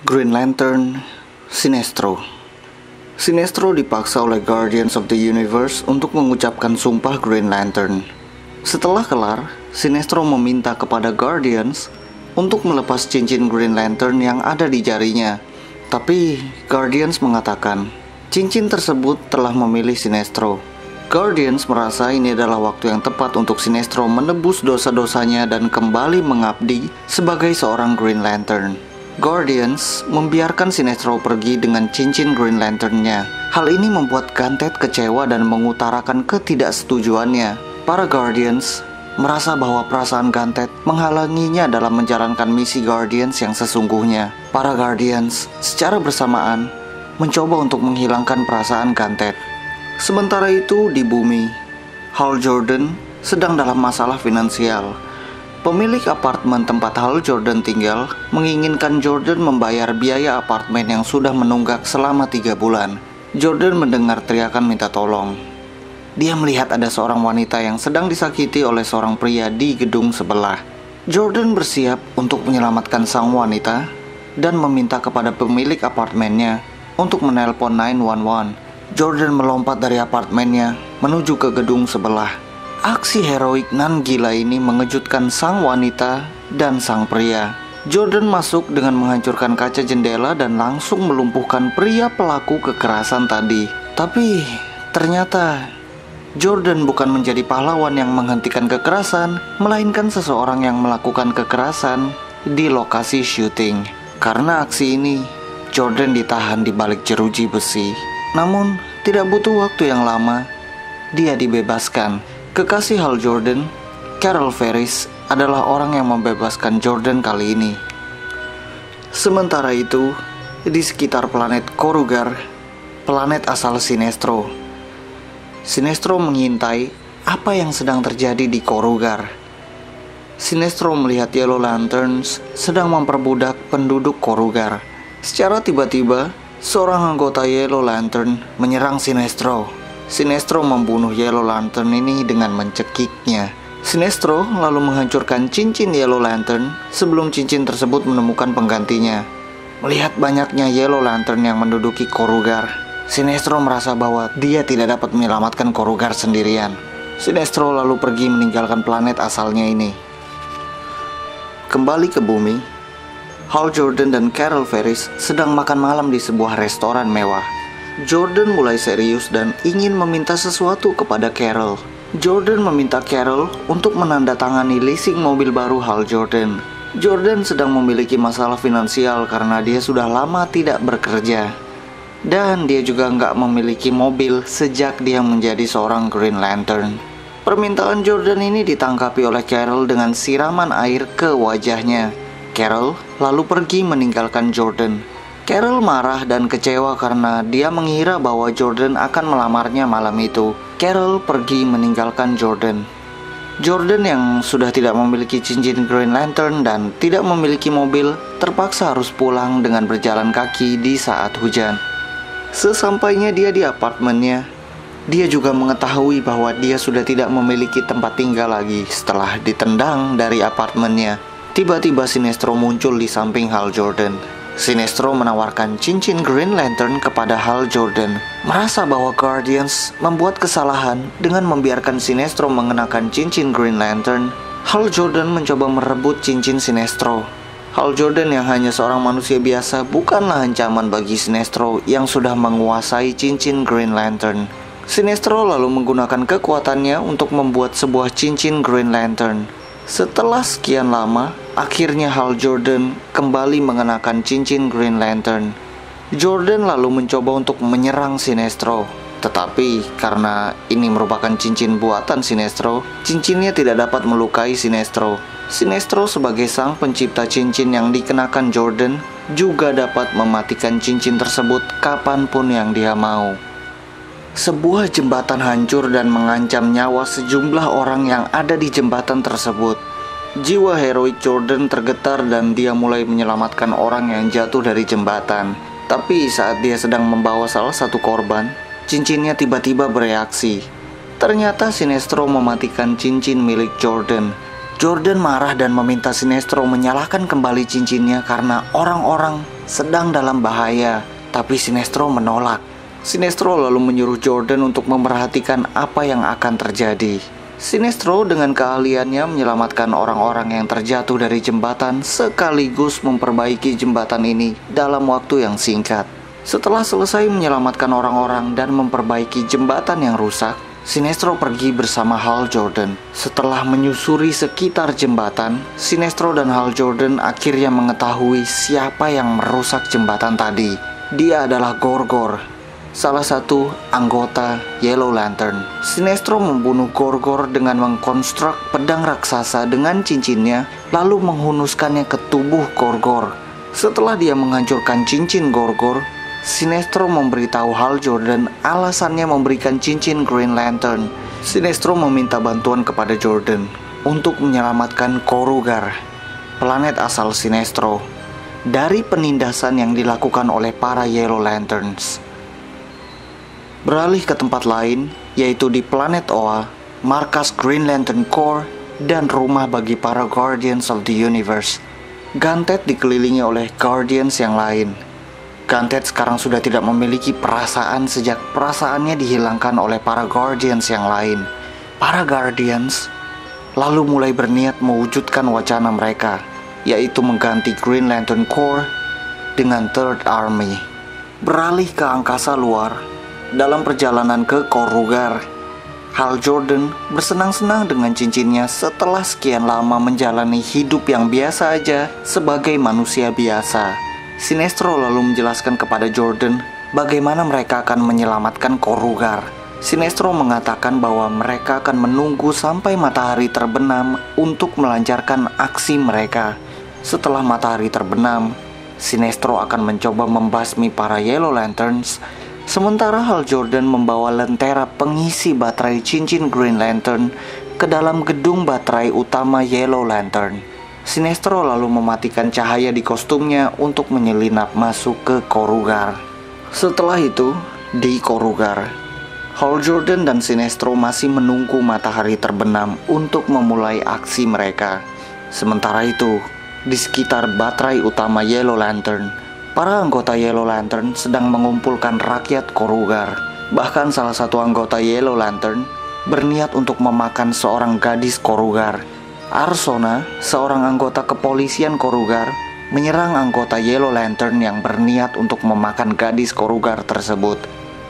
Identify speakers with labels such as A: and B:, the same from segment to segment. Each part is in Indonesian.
A: Green Lantern, Sinestro. Sinestro dipaksa oleh Guardians of the Universe untuk mengucapkan sumpah Green Lantern. Setelah kelar, Sinestro meminta kepada Guardians untuk melepas cincin Green Lantern yang ada di jarinya. Tapi Guardians mengatakan cincin tersebut telah memilih Sinestro. Guardians merasa ini adalah waktu yang tepat untuk Sinestro menebus dosa-dosanya dan kembali mengabdi sebagai seorang Green Lantern. Guardians membiarkan Sinestro pergi dengan cincin Green Lantern-nya. Hal ini membuat Ganthet kecewa dan mengutarakan ketidaksetujuannya. Para Guardians merasa bahwa perasaan Ganthet menghalanginya dalam menjalankan misi Guardians yang sesungguhnya. Para Guardians secara bersamaan mencoba untuk menghilangkan perasaan Ganthet. Sementara itu di bumi, Hal Jordan sedang dalam masalah finansial. Pemilik apartemen tempat Hal Jordan tinggal menginginkan Jordan membayar biaya apartemen yang sudah menunggak selama 3 bulan. Jordan mendengar teriakan minta tolong. Dia melihat ada seorang wanita yang sedang disakiti oleh seorang pria di gedung sebelah. Jordan bersiap untuk menyelamatkan sang wanita dan meminta kepada pemilik apartemennya untuk menelpon 911. Jordan melompat dari apartemennya menuju ke gedung sebelah. Aksi heroik nan gila ini mengejutkan sang wanita dan sang pria. Jordan masuk dengan menghancurkan kaca jendela dan langsung melumpuhkan pria pelaku kekerasan tadi. Tapi ternyata Jordan bukan menjadi pahlawan yang menghentikan kekerasan, melainkan seseorang yang melakukan kekerasan di lokasi syuting. Karena aksi ini, Jordan ditahan di balik jeruji besi. Namun, tidak butuh waktu yang lama, dia dibebaskan. Kekasih Hal Jordan, Carol Ferris, adalah orang yang membebaskan Jordan kali ini. Sementara itu, di sekitar planet Korugar, planet asal Sinestro, Sinestro mengintai apa yang sedang terjadi di Korugar. Sinestro melihat Yellow Lanterns sedang memperbudak penduduk Korugar. Secara tiba-tiba, seorang anggota Yellow Lantern menyerang Sinestro. Sinestro membunuh Yellow Lantern ini dengan mencekiknya. Sinestro lalu menghancurkan cincin Yellow Lantern sebelum cincin tersebut menemukan penggantinya. Melihat banyaknya Yellow Lantern yang menduduki Korugar, Sinestro merasa bahwa dia tidak dapat menyelamatkan Korugar sendirian. Sinestro lalu pergi meninggalkan planet asalnya ini. Kembali ke bumi, Hal Jordan dan Carol Ferris sedang makan malam di sebuah restoran mewah. Jordan mulai serius dan ingin meminta sesuatu kepada Carol. Jordan meminta Carol untuk menandatangani leasing mobil baru Hal Jordan. Jordan sedang memiliki masalah finansial karena dia sudah lama tidak bekerja. Dan dia juga nggak memiliki mobil sejak dia menjadi seorang Green Lantern. Permintaan Jordan ini ditanggapi oleh Carol dengan siraman air ke wajahnya. Carol lalu pergi meninggalkan Jordan. Carol marah dan kecewa karena dia mengira bahwa Jordan akan melamarnya malam itu. Carol pergi meninggalkan Jordan. Jordan yang sudah tidak memiliki cincin Green Lantern dan tidak memiliki mobil terpaksa harus pulang dengan berjalan kaki di saat hujan. Sesampainya dia di apartemennya, dia juga mengetahui bahwa dia sudah tidak memiliki tempat tinggal lagi setelah ditendang dari apartemennya. Tiba-tiba Sinestro muncul di samping Hal Jordan. Sinestro menawarkan cincin Green Lantern kepada Hal Jordan. Merasa bahwa Guardians membuat kesalahan dengan membiarkan Sinestro mengenakan cincin Green Lantern, Hal Jordan mencoba merebut cincin Sinestro. Hal Jordan yang hanya seorang manusia biasa bukanlah ancaman bagi Sinestro yang sudah menguasai cincin Green Lantern. Sinestro lalu menggunakan kekuatannya untuk membuat sebuah cincin Green Lantern. Setelah sekian lama, akhirnya Hal Jordan kembali mengenakan cincin Green Lantern. Jordan lalu mencoba untuk menyerang Sinestro. Tetapi karena ini merupakan cincin buatan Sinestro, cincinnya tidak dapat melukai Sinestro. Sinestro sebagai sang pencipta cincin yang dikenakan Jordan juga dapat mematikan cincin tersebut kapanpun yang dia mau. Sebuah jembatan hancur dan mengancam nyawa sejumlah orang yang ada di jembatan tersebut. Jiwa heroik Jordan tergetar dan dia mulai menyelamatkan orang yang jatuh dari jembatan. Tapi saat dia sedang membawa salah satu korban, cincinnya tiba-tiba bereaksi. Ternyata Sinestro mematikan cincin milik Jordan. Jordan marah dan meminta Sinestro menyalakan kembali cincinnya karena orang-orang sedang dalam bahaya, tapi Sinestro menolak. Sinestro lalu menyuruh Jordan untuk memerhatikan apa yang akan terjadi. Sinestro dengan keahliannya menyelamatkan orang-orang yang terjatuh dari jembatan sekaligus memperbaiki jembatan ini dalam waktu yang singkat. Setelah selesai menyelamatkan orang-orang dan memperbaiki jembatan yang rusak, Sinestro pergi bersama Hal Jordan. Setelah menyusuri sekitar jembatan, Sinestro dan Hal Jordan akhirnya mengetahui siapa yang merusak jembatan tadi. Dia adalah Gorgor, salah satu anggota Yellow Lantern. Sinestro membunuh Gorgor dengan mengkonstruk pedang raksasa dengan cincinnya, lalu menghunuskannya ke tubuh Gorgor. Setelah dia menghancurkan cincin Gorgor, Sinestro memberitahu Hal Jordan alasannya memberikan cincin Green Lantern. Sinestro meminta bantuan kepada Jordan untuk menyelamatkan Korugar, planet asal Sinestro, dari penindasan yang dilakukan oleh para Yellow Lanterns. Beralih ke tempat lain, yaitu di planet Oa, markas Green Lantern Corps dan rumah bagi para Guardians of the Universe. Gantet dikelilingi oleh Guardians yang lain. Gantet sekarang sudah tidak memiliki perasaan sejak perasaannya dihilangkan oleh para Guardians yang lain. Para Guardians lalu mulai berniat mewujudkan wacana mereka, yaitu mengganti Green Lantern Corps dengan Third Army. Beralih ke angkasa luar, dalam perjalanan ke Korugar, Hal Jordan bersenang-senang dengan cincinnya setelah sekian lama menjalani hidup yang biasa aja sebagai manusia biasa. Sinestro lalu menjelaskan kepada Jordan bagaimana mereka akan menyelamatkan Korugar. Sinestro mengatakan bahwa mereka akan menunggu sampai matahari terbenam untuk melancarkan aksi mereka. Setelah matahari terbenam, Sinestro akan mencoba membasmi para Yellow Lanterns, sementara Hal Jordan membawa lentera pengisi baterai cincin Green Lantern ke dalam gedung baterai utama Yellow Lantern. Sinestro lalu mematikan cahaya di kostumnya untuk menyelinap masuk ke Korugar. Setelah itu, di Korugar, Hal Jordan dan Sinestro masih menunggu matahari terbenam untuk memulai aksi mereka. Sementara itu, di sekitar baterai utama Yellow Lantern, para anggota Yellow Lantern sedang mengumpulkan rakyat Korugar. Bahkan salah satu anggota Yellow Lantern berniat untuk memakan seorang gadis Korugar. Arsona, seorang anggota kepolisian Korugar, menyerang anggota Yellow Lantern yang berniat untuk memakan gadis Korugar tersebut.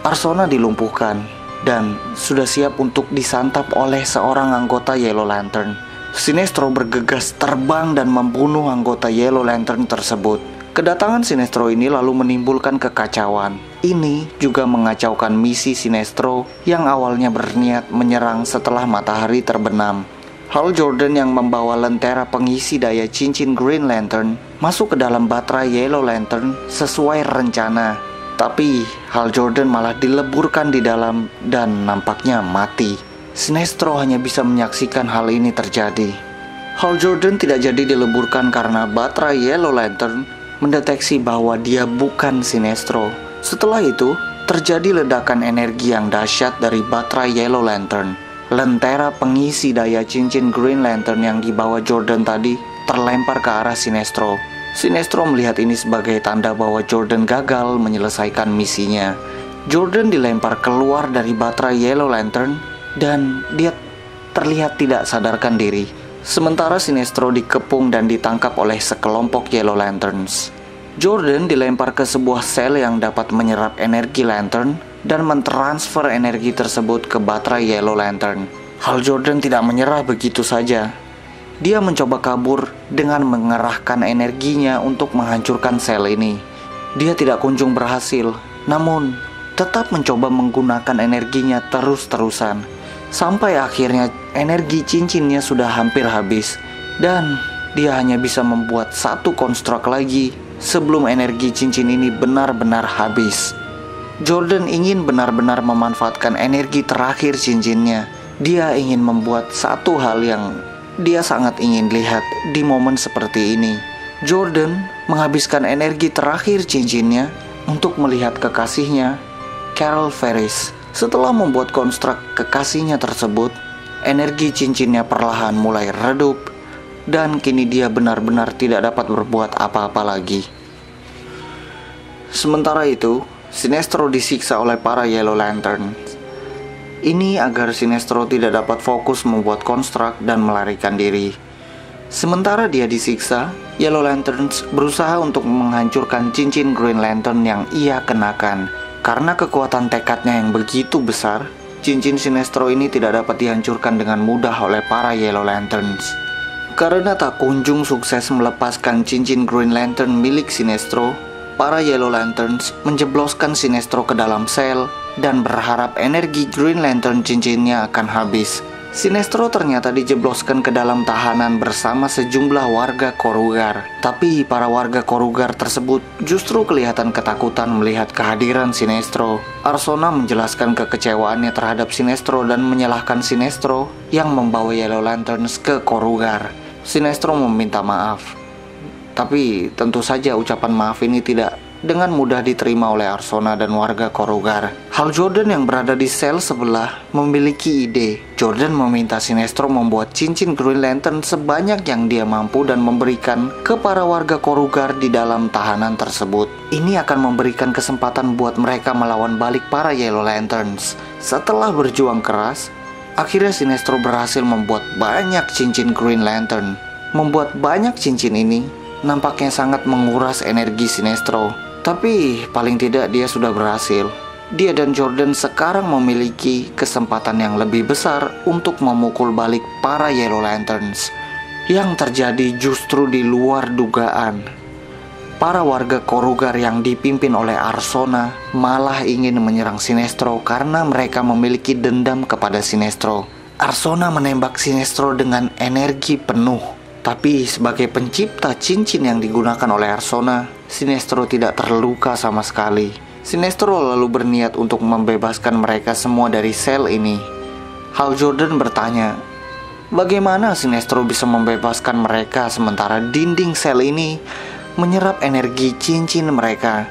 A: Arsona dilumpuhkan dan sudah siap untuk disantap oleh seorang anggota Yellow Lantern. Sinestro bergegas terbang dan membunuh anggota Yellow Lantern tersebut. Kedatangan Sinestro ini lalu menimbulkan kekacauan. Ini juga mengacaukan misi Sinestro yang awalnya berniat menyerang setelah matahari terbenam. Hal Jordan yang membawa lentera pengisi daya cincin Green Lantern masuk ke dalam baterai Yellow Lantern sesuai rencana. Tapi Hal Jordan malah dileburkan di dalam dan nampaknya mati. Sinestro hanya bisa menyaksikan hal ini terjadi. Hal Jordan tidak jadi dileburkan karena baterai Yellow Lantern mendeteksi bahwa dia bukan Sinestro. Setelah itu, terjadi ledakan energi yang dahsyat dari baterai Yellow Lantern. Lentera pengisi daya cincin Green Lantern yang dibawa Jordan tadi terlempar ke arah Sinestro. Sinestro melihat ini sebagai tanda bahwa Jordan gagal menyelesaikan misinya. Jordan dilempar keluar dari baterai Yellow Lantern dan dia terlihat tidak sadarkan diri. Sementara Sinestro dikepung dan ditangkap oleh sekelompok Yellow Lanterns. Jordan dilempar ke sebuah sel yang dapat menyerap energi Lantern dan mentransfer energi tersebut ke baterai Yellow Lantern. Hal Jordan tidak menyerah begitu saja. Dia mencoba kabur dengan mengerahkan energinya untuk menghancurkan sel ini. Dia tidak kunjung berhasil, namun tetap mencoba menggunakan energinya terus-terusan. Sampai akhirnya energi cincinnya sudah hampir habis dan dia hanya bisa membuat satu konstruk lagi sebelum energi cincin ini benar-benar habis. Jordan ingin benar-benar memanfaatkan energi terakhir cincinnya. Dia ingin membuat satu hal yang dia sangat ingin lihat di momen seperti ini. Jordan menghabiskan energi terakhir cincinnya untuk melihat kekasihnya, Carol Ferris. Setelah membuat konstruk kekasihnya tersebut, energi cincinnya perlahan mulai redup dan kini dia benar-benar tidak dapat berbuat apa-apa lagi. Sementara itu, Sinestro disiksa oleh para Yellow Lantern. Ini agar Sinestro tidak dapat fokus membuat konstruk dan melarikan diri. Sementara dia disiksa, Yellow Lanterns berusaha untuk menghancurkan cincin Green Lantern yang ia kenakan. Karena kekuatan tekadnya yang begitu besar, cincin Sinestro ini tidak dapat dihancurkan dengan mudah oleh para Yellow Lanterns. Karena tak kunjung sukses melepaskan cincin Green Lantern milik Sinestro, para Yellow Lanterns menjebloskan Sinestro ke dalam sel dan berharap energi Green Lantern cincinnya akan habis. Sinestro ternyata dijebloskan ke dalam tahanan bersama sejumlah warga Korugar. Tapi para warga Korugar tersebut justru kelihatan ketakutan melihat kehadiran Sinestro. Arsona menjelaskan kekecewaannya terhadap Sinestro dan menyalahkan Sinestro yang membawa Yellow Lanterns ke Korugar. Sinestro meminta maaf. Tapi tentu saja ucapan maaf ini tidak dengan mudah diterima oleh Arsona dan warga Korugar. Hal Jordan yang berada di sel sebelah memiliki ide. Jordan meminta Sinestro membuat cincin Green Lantern sebanyak yang dia mampu dan memberikan ke para warga Korugar di dalam tahanan tersebut. Ini akan memberikan kesempatan buat mereka melawan balik para Yellow Lanterns. Setelah berjuang keras, akhirnya Sinestro berhasil membuat banyak cincin Green Lantern. Membuat banyak cincin ini nampaknya sangat menguras energi Sinestro. Tapi paling tidak dia sudah berhasil. Dia dan Jordan sekarang memiliki kesempatan yang lebih besar untuk memukul balik para Yellow Lanterns. Yang terjadi justru di luar dugaan. Para warga Korugar yang dipimpin oleh Arsona malah ingin menyerang Sinestro karena mereka memiliki dendam kepada Sinestro. Arsona menembak Sinestro dengan energi penuh. Tapi sebagai pencipta cincin yang digunakan oleh Arsona, Sinestro tidak terluka sama sekali. Sinestro lalu berniat untuk membebaskan mereka semua dari sel ini. Hal Jordan bertanya, bagaimana Sinestro bisa membebaskan mereka sementara dinding sel ini menyerap energi cincin mereka?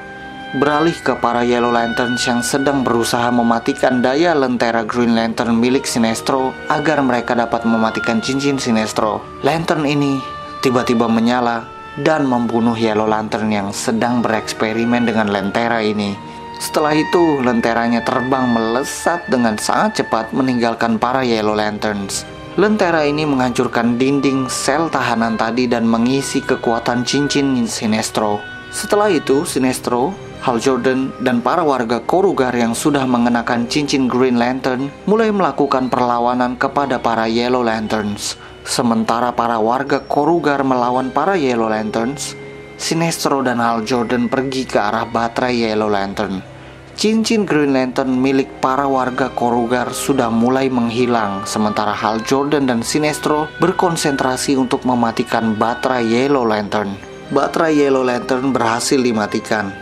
A: Beralih ke para Yellow Lanterns yang sedang berusaha mematikan daya lentera Green Lantern milik Sinestro agar mereka dapat mematikan cincin Sinestro. Lantern ini tiba-tiba menyala dan membunuh Yellow Lantern yang sedang bereksperimen dengan lentera ini. Setelah itu, lenteranya terbang melesat dengan sangat cepat meninggalkan para Yellow Lanterns. Lentera ini menghancurkan dinding sel tahanan tadi dan mengisi kekuatan cincin Sinestro. Setelah itu, Sinestro, Hal Jordan, dan para warga Korugar yang sudah mengenakan cincin Green Lantern mulai melakukan perlawanan kepada para Yellow Lanterns. Sementara para warga Korugar melawan para Yellow Lanterns, Sinestro dan Hal Jordan pergi ke arah baterai Yellow Lantern. Cincin Green Lantern milik para warga Korugar sudah mulai menghilang, sementara Hal Jordan dan Sinestro berkonsentrasi untuk mematikan baterai Yellow Lantern. Baterai Yellow Lantern berhasil dimatikan.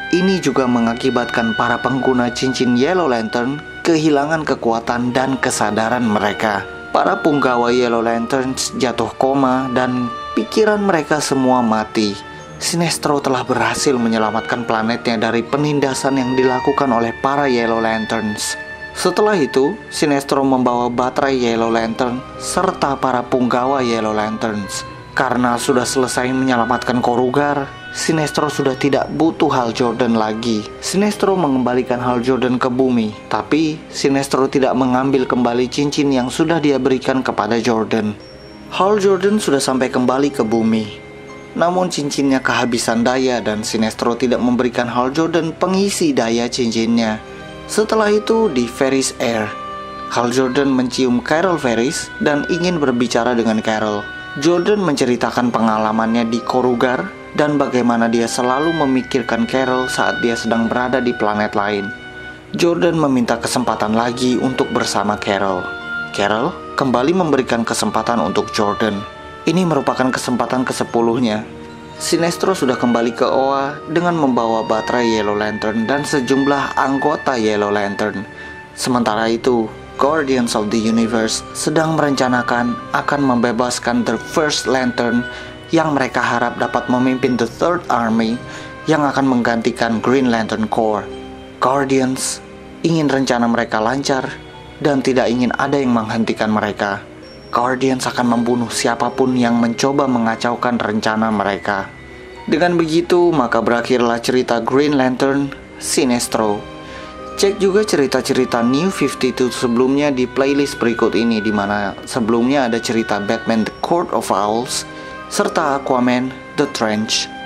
A: Ini juga mengakibatkan para pengguna cincin Yellow Lantern kehilangan kekuatan dan kesadaran mereka. Para punggawa Yellow Lanterns jatuh koma dan pikiran mereka semua mati. Sinestro telah berhasil menyelamatkan planetnya dari penindasan yang dilakukan oleh para Yellow Lanterns. Setelah itu, Sinestro membawa baterai Yellow Lantern serta para punggawa Yellow Lanterns. Karena sudah selesai menyelamatkan Korugar, Sinestro sudah tidak butuh Hal Jordan lagi. Sinestro mengembalikan Hal Jordan ke bumi, tapi Sinestro tidak mengambil kembali cincin yang sudah dia berikan kepada Jordan. Hal Jordan sudah sampai kembali ke bumi, namun cincinnya kehabisan daya dan Sinestro tidak memberikan Hal Jordan pengisi daya cincinnya. Setelah itu di Ferris Air, Hal Jordan mencium Carol Ferris dan ingin berbicara dengan Carol. Jordan menceritakan pengalamannya di Korugar dan bagaimana dia selalu memikirkan Carol saat dia sedang berada di planet lain. Jordan meminta kesempatan lagi untuk bersama Carol. Carol kembali memberikan kesempatan untuk Jordan. Ini merupakan kesempatan ke-10-nya. Sinestro sudah kembali ke Oa dengan membawa baterai Yellow Lantern dan sejumlah anggota Yellow Lantern. Sementara itu, Guardians of the Universe sedang merencanakan akan membebaskan The First Lantern yang mereka harap dapat memimpin The Third Army yang akan menggantikan Green Lantern Corps. Guardians ingin rencana mereka lancar dan tidak ingin ada yang menghentikan mereka. Guardians akan membunuh siapapun yang mencoba mengacaukan rencana mereka. Dengan begitu, maka berakhirlah cerita Green Lantern Sinestro. Cek juga cerita-cerita New 52 sebelumnya di playlist berikut ini, di mana sebelumnya ada cerita Batman The Court of Owls serta Aquaman The Trench.